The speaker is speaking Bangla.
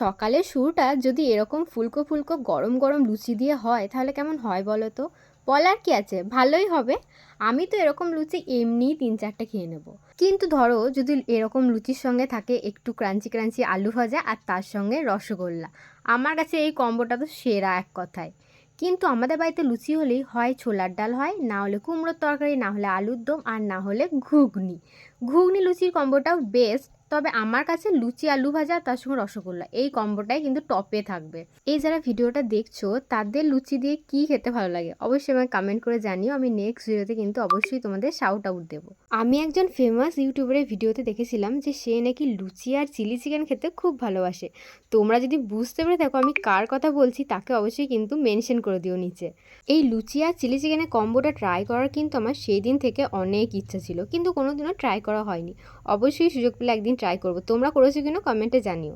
সকালের শুরুটা যদি এরকম ফুলকো ফুলকো গরম গরম লুচি দিয়ে হয় তাহলে কেমন হয় বলো তো? বলার কি আছে, ভালোই হবে। আমি তো এরকম লুচি এমনিই ৩-৪টে খেয়ে নেব। কিন্তু ধরো যদি এরকম লুচির সঙ্গে থাকে একটু ক্রাঞ্চি ক্রাঞ্চি আলু ভাজা আর তার সঙ্গে রসগোল্লা, আমার কাছে এই কম্বোটা তো সেরা এক কথায়। কিন্তু আমাদের বাড়িতে লুচি হলেই হয় ছোলার ডাল হয়, না হলে কুমড়োর তরকারি, না হলে আলুর দম, আর না হলে ঘুগনি। ঘুগনি লুচির কম্বোটাও বেস্ট, তবে আমার কাছে লুচি আলু ভাজা তার সঙ্গে রসগোল্লা এই কম্বোটাই কিন্তু টপে থাকবে। এই যারা ভিডিওটা দেখছো তাদের লুচি দিয়ে কি খেতে ভালো লাগে অবশ্যই আমাকে কমেন্ট করে জানিও। আমি নেক্সট ভিডিওতে কিন্তু অবশ্যই তোমাদের শাউট আউট দেবো। আমি একজন ফেমাস ইউটিউবারের ভিডিওতে দেখেছিলাম যে সে নাকি লুচি আর চিলি চিকেন খেতে খুব ভালোবাসে। তোমরা যদি বুঝতে পেরে থাকো আমি কার কথা বলছি তাকে অবশ্যই কিন্তু মেনশন করে দিও নিচে। এই লুচি আর চিলি চিকেনের কম্বোটা ট্রাই করার কিন্তু আমার সেই দিন থেকে অনেক ইচ্ছা ছিল, কিন্তু কোনোদিনও ট্রাই করা হয়নি। অবশ্যই সুযোগ পেলে একদিন ট্রাই করবো। তোমরা করেছো কিনা কমেন্টে জানিও।